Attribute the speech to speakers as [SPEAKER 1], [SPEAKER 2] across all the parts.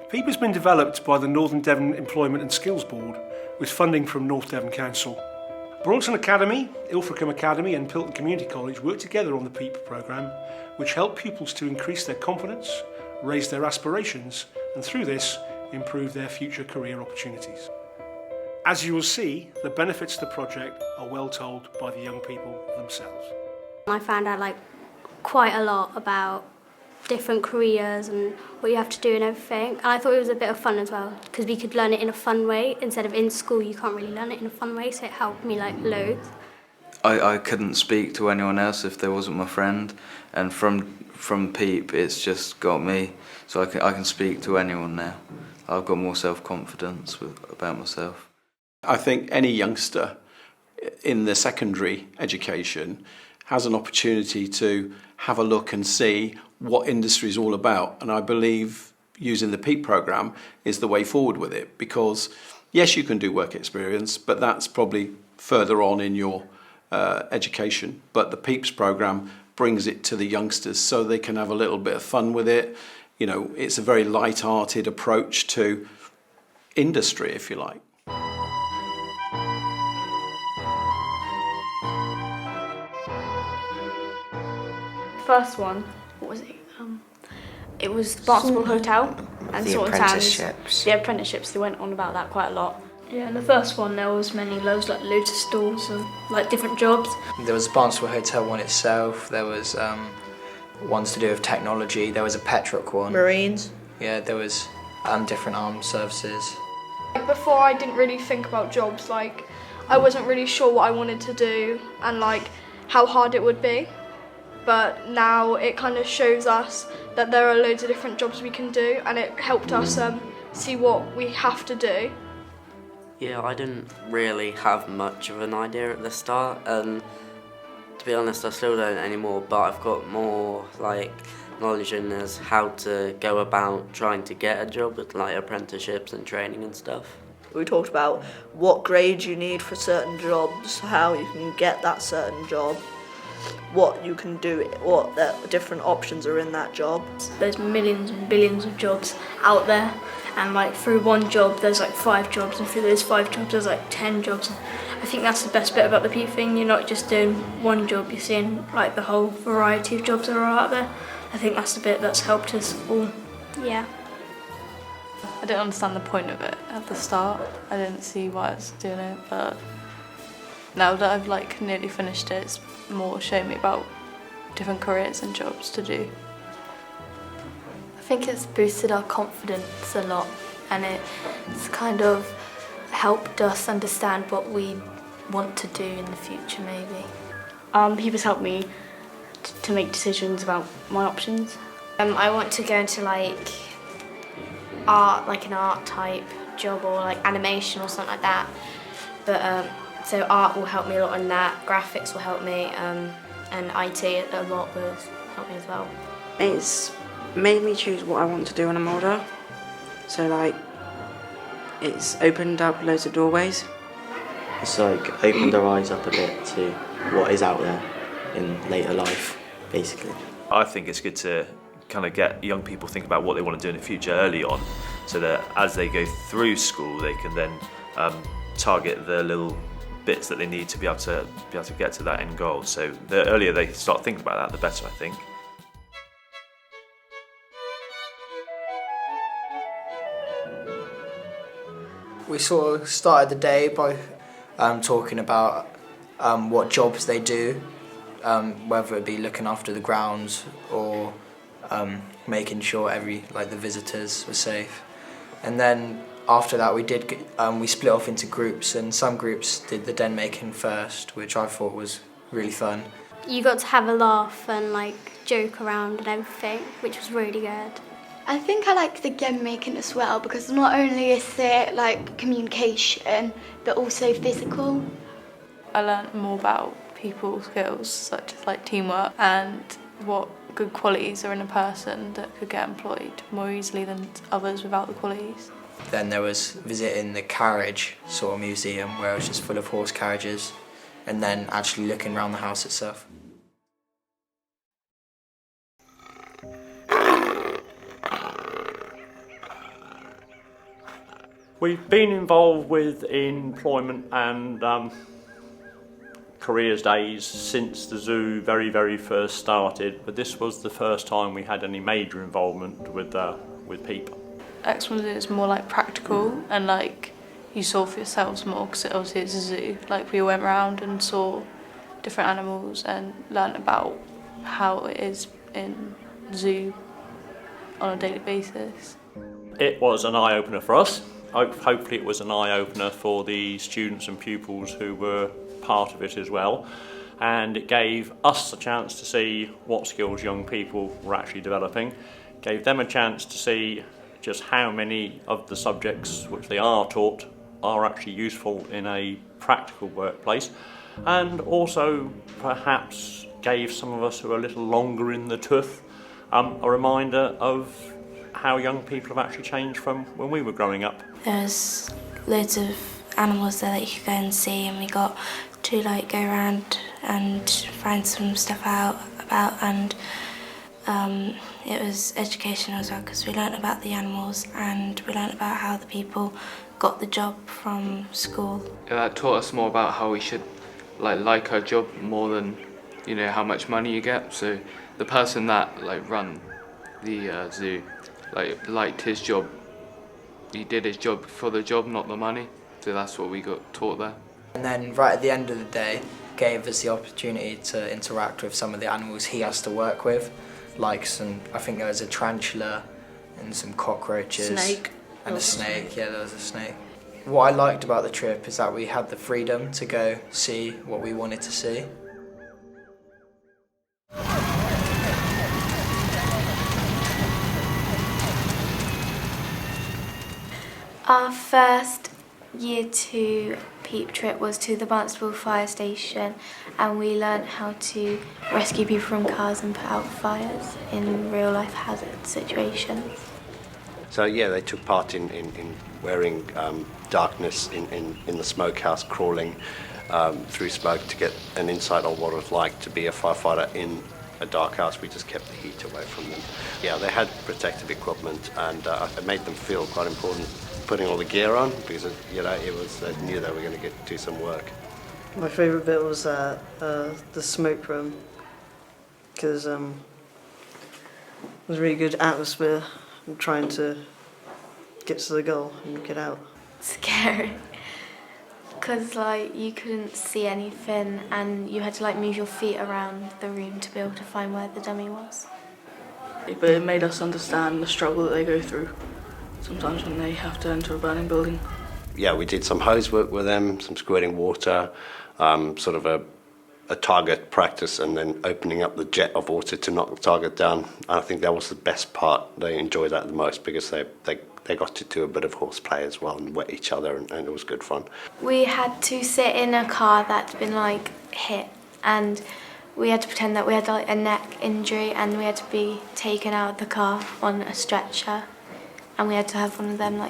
[SPEAKER 1] PEEP has been developed by the North Devon Employment and Skills Board with funding from North Devon Council. Braunton Academy, Ilfracombe Academy and Pilton Community College work together on the PEEP programme, which help pupils to increase their confidence, raise their aspirations and through this improve their future career opportunities. As you will see, the benefits of the project are well told by the young people themselves.
[SPEAKER 2] I found out quite a lot about different careers and what you have to do and everything. And I thought it was a bit of fun as well because we could learn it in a fun way. Instead of in school, you can't really learn it in a fun way, so it helped me loads.
[SPEAKER 3] I couldn't speak to anyone else if there wasn't my friend, and from PEEP it's just got me, so I can speak to anyone now. I've got more self-confidence about myself.
[SPEAKER 4] I think any youngster in the secondary education has an opportunity to have a look and see what industry is all about, and I believe using the PEEP programme is the way forward with it, because yes, you can do work experience, but that's probably further on in your education, but the PEEPs programme brings it to the youngsters so they can have a little bit of fun with it. You know, it's a very light-hearted approach to industry, if you like.
[SPEAKER 5] First one, what was it? It was Barnstaple Hotel and Saunton Sands. The apprenticeships, they went on about that quite a lot.
[SPEAKER 6] Yeah, in the first one there was loads of stalls and different jobs.
[SPEAKER 7] There was the Barnstaple Hotel one itself, there was ones to do with technology, there was a pet truck one.
[SPEAKER 8] Marines.
[SPEAKER 7] Yeah, there was different armed services.
[SPEAKER 5] Before I didn't really think about jobs, I wasn't really sure what I wanted to do and how hard it would be. But now it kind of shows us that there are loads of different jobs we can do, and it helped us see what we have to do.
[SPEAKER 9] Yeah, I didn't really have much of an idea at the start, and to be honest I still don't anymore, but I've got more knowledge in as how to go about trying to get a job with apprenticeships and training and stuff.
[SPEAKER 8] We talked about what grades you need for certain jobs, how you can get that certain job, what you can do, what the different options are in that job.
[SPEAKER 6] There's millions and billions of jobs out there, and through one job there's 5 jobs, and through those 5 jobs there's 10 jobs. I think that's the best bit about the PEEP thing. You're not just doing one job, you're seeing the whole variety of jobs that are out there. I think that's the bit that's helped us all.
[SPEAKER 2] Yeah.
[SPEAKER 10] I didn't understand the point of it at the start. I didn't see why I was doing it, but now that I've nearly finished it, it's more showing me about different careers and jobs to do.
[SPEAKER 11] I think it's boosted our confidence a lot, and it's kind of helped us understand what we want to do in the future maybe.
[SPEAKER 5] PEEP has helped me to make decisions about my options.
[SPEAKER 2] I want to go into art, an art type job, or animation or something like that. But so art will help me a lot on that, graphics will help me, and IT a lot will help me as well.
[SPEAKER 12] It's made me choose what I want to do when I'm older. So it's opened up loads of doorways.
[SPEAKER 13] It's opened our eyes up a bit to what is out there in later life, basically.
[SPEAKER 14] I think it's good to kind of get young people think about what they want to do in the future early on, so that as they go through school they can then target the little bits that they need to be able to get to that end goal. So the earlier they start thinking about that, the better, I think.
[SPEAKER 7] We sort of started the day by talking about what jobs they do, whether it be looking after the grounds or making sure the visitors were safe. And then after that we split off into groups, and some groups did the den making first, which I thought was really fun.
[SPEAKER 2] You got to have a laugh and joke around and everything, which was really good.
[SPEAKER 15] I think I like the den making as well, because not only is it communication but also physical.
[SPEAKER 10] I learnt more about people skills such as teamwork and what good qualities are in a person that could get employed more easily than others without the qualities.
[SPEAKER 7] Then there was visiting the Carriage sort of museum, where it was just full of horse carriages, and then actually looking around the house itself.
[SPEAKER 16] We've been involved with employment and careers days since the zoo very first started, but this was the first time we had any major involvement with PEEP.
[SPEAKER 10] Exmoor Zoo is more like practical and like you saw for yourselves more because obviously it's a zoo. Like we went around and saw different animals and learnt about how it is in the zoo on a daily basis.
[SPEAKER 16] It was an eye-opener for us. Hopefully it was an eye-opener for the students and pupils who were part of it as well, and it gave us a chance to see what skills young people were actually developing, gave them a chance to see just how many of the subjects which they are taught are actually useful in a practical workplace, and also perhaps gave some of us who are a little longer in the tooth a reminder of how young people have actually changed from when we were growing up.
[SPEAKER 17] There's loads of animals there that you could go and see, and we got to like go around and find some stuff out about, and it was educational as well because we learnt about the animals and we learnt about how the people got the job from school.
[SPEAKER 18] That taught us more about how we should like our job more than how much money you get. So the person that run the zoo liked his job. He did his job for the job, not the money. So that's what we got taught there.
[SPEAKER 7] And then right at the end of the day, gave us the opportunity to interact with some of the animals he has to work with, like I think there was a tarantula and some cockroaches.
[SPEAKER 8] Snake.
[SPEAKER 7] And a snake, yeah, there was a snake. What I liked about the trip is that we had the freedom to go see what we wanted to see.
[SPEAKER 11] Our first Year 2 PEEP trip was to the Barnstaple fire station, and we learnt how to rescue people from cars and put out fires in real life hazard situations.
[SPEAKER 19] So yeah, they took part in wearing darkness in the smokehouse, crawling through smoke to get an insight on what it was like to be a firefighter in a dark house. We just kept the heat away from them. Yeah, they had protective equipment, and it made them feel quite important putting all the gear on, because it was they knew they were going to do some work.
[SPEAKER 20] My favourite bit was the smoke room, because it was a really good atmosphere. I'm trying to get to the goal and get out.
[SPEAKER 11] Scary, because you couldn't see anything and you had to move your feet around the room to be able to find where the dummy was.
[SPEAKER 6] But it made us understand the struggle that they go through sometimes when they have to enter a burning building.
[SPEAKER 19] Yeah, we did some hose work with them, some squirting water, sort of a target practice, and then opening up the jet of water to knock the target down. I think that was the best part. They enjoyed that the most because they got to do a bit of horseplay as well and wet each other, and it was good fun.
[SPEAKER 11] We had to sit in a car that'd been hit, and we had to pretend that we had a neck injury, and we had to be taken out of the car on a stretcher, and we had to have one of them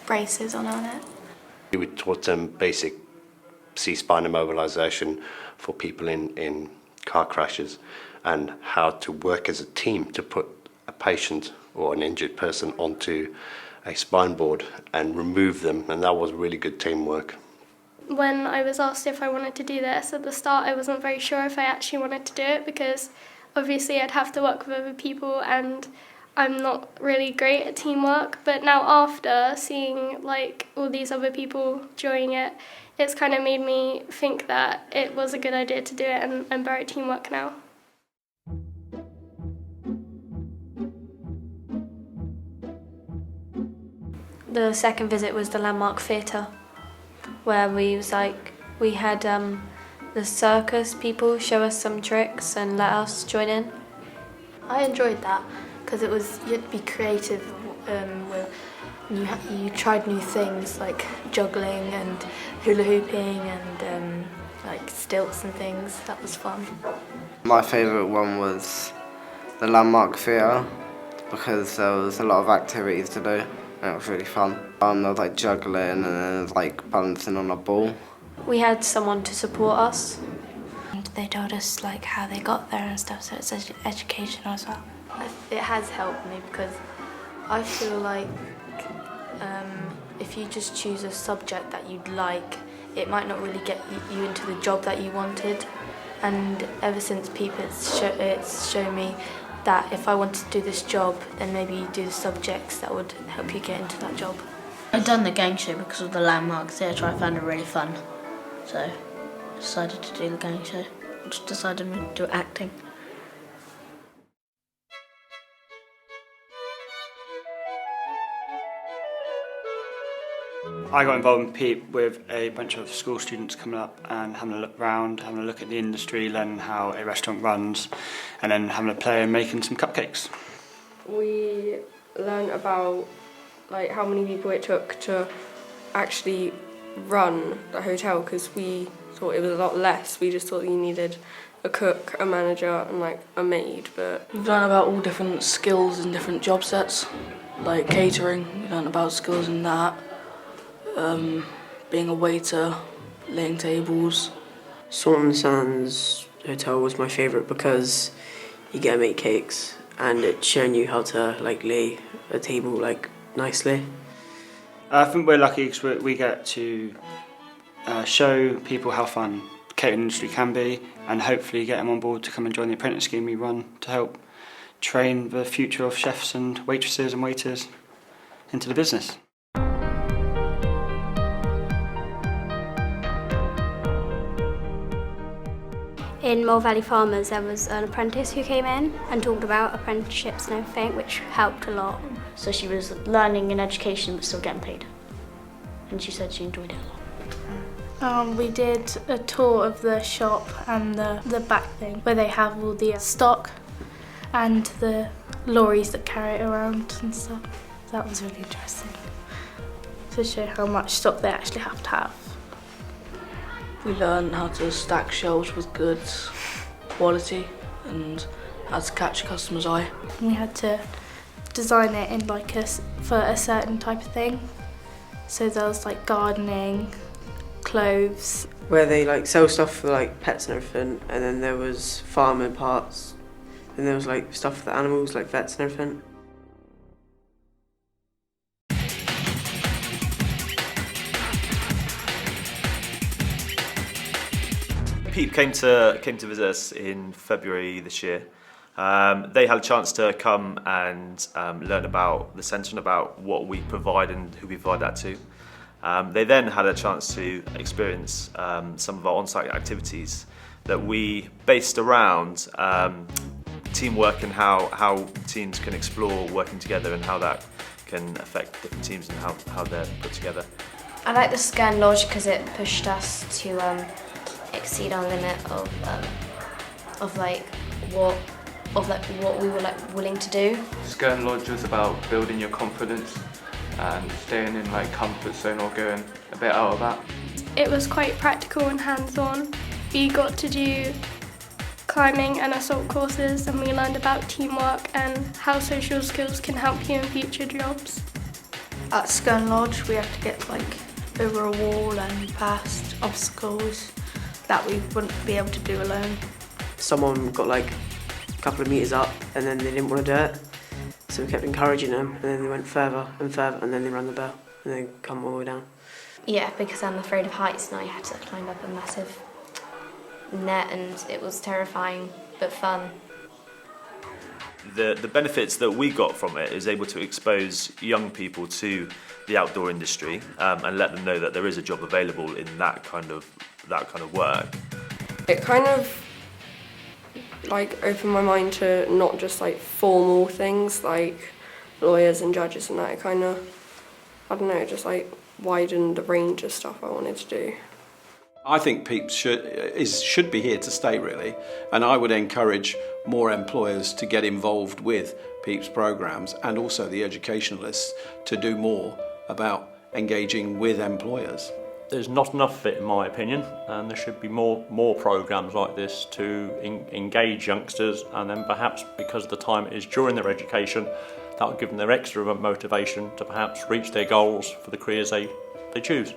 [SPEAKER 11] braces on our neck.
[SPEAKER 19] We taught them basic C-spine immobilization for people in car crashes, and how to work as a team to put a patient or an injured person onto a spine board and remove them, and that was really good teamwork.
[SPEAKER 2] When I was asked if I wanted to do this at the start, I wasn't very sure if I actually wanted to do it, because obviously I'd have to work with other people and I'm not really great at teamwork. But now, after seeing all these other people joining it, it's kind of made me think that it was a good idea to do it, and I'm better at teamwork now.
[SPEAKER 21] The second visit was the Landmark Theatre, where we had the circus people show us some tricks and let us join in.
[SPEAKER 11] I enjoyed that because you had to be creative you tried new things like juggling and hula hooping and stilts and things. That was fun.
[SPEAKER 22] My favourite one was the Landmark Theatre because there was a lot of activities to do and it was really fun. There was juggling and then there was balancing on a ball.
[SPEAKER 21] We had someone to support us.
[SPEAKER 17] And they told us how they got there and stuff, so it's educational as well.
[SPEAKER 11] It has helped me because I feel
[SPEAKER 21] if you just choose a subject that you'd like, it might not really get you into the job that you wanted. And ever since PEEP, it's shown me that if I wanted to do this job, then maybe you do the subjects that would help you get into that job.
[SPEAKER 1] I've done the gang show because of the landmark theatre. I found it really fun, so I decided to do the gang show. I just decided to do acting.
[SPEAKER 3] I got involved in PEEP with a bunch of school students coming up and having a look around, having a look at the industry, learning how a restaurant runs, and then having a play and making some cupcakes.
[SPEAKER 23] We learned about how many people it took to actually run the hotel, because we thought it was a lot less. We just thought you needed a cook, a manager and a maid. But
[SPEAKER 10] we've learned about all different skills and different job sets, like catering. We learned about skills in that. Being a waiter, laying tables.
[SPEAKER 12] Saunton Sands Hotel was my favourite because you get to make cakes and it's showing you how to lay a table nicely.
[SPEAKER 3] I think we're lucky because we get to show people how fun the catering industry can be, and hopefully get them on board to come and join the apprentice scheme we run to help train the future of chefs and waitresses and waiters into the business.
[SPEAKER 2] In Mole Valley Farmers, there was an apprentice who came in and talked about apprenticeships and everything, which helped a lot.
[SPEAKER 1] So she was learning in education but still getting paid. And she said she enjoyed it a lot.
[SPEAKER 6] We did a tour of the shop and the back thing where they have all the stock and the lorries that carry it around and stuff. That was really interesting to show how much stock they actually have to have.
[SPEAKER 10] We learned how to stack shelves with goods, quality, and how to catch a customer's eye.
[SPEAKER 6] We had to design it in for a certain type of thing. So there was gardening, clothes.
[SPEAKER 12] Where they sell stuff for pets and everything, and then there was farming parts, and there was stuff for the animals like vets and everything.
[SPEAKER 14] PEEP came to visit us in February this year. They had a chance to come and learn about the centre and about what we provide and who we provide that to. They then had a chance to experience some of our on-site activities that we based around teamwork and how teams can explore working together and how that can affect different teams and how they're put together.
[SPEAKER 11] I like the Skern Lodge because it pushed us to exceed our limit of what we were willing to do.
[SPEAKER 18] Skern Lodge was about building your confidence and staying in comfort zone or going a bit out of that.
[SPEAKER 24] It was quite practical and hands-on. We got to do climbing and assault courses, and we learned about teamwork and how social skills can help you in future jobs.
[SPEAKER 6] At Skern Lodge we have to get over a wall and past obstacles that we wouldn't be able to do alone.
[SPEAKER 12] Someone got a couple of metres up and then they didn't want to do it, so we kept encouraging them, and then they went further and further, and then they ran the bell and then come all the way down.
[SPEAKER 11] Yeah, because I'm afraid of heights and I had to climb up a massive net, and it was terrifying but fun.
[SPEAKER 14] The benefits that we got from it is able to expose young people to the outdoor industry and let them know that there is a job available in that kind of work.
[SPEAKER 23] It kind of opened my mind to not just formal things like lawyers and judges and that. It kind of, I don't know, just widened the range of stuff I wanted to do.
[SPEAKER 4] I think PEEP should be here to stay, really, and I would encourage more employers to get involved with PEEP's programmes and also the educationalists to do more about engaging with employers.
[SPEAKER 16] There's not enough of it, in my opinion, and there should be more programmes like this to engage youngsters, and then perhaps, because of the time it is during their education, that will give them their extra motivation to perhaps reach their goals for the careers they choose.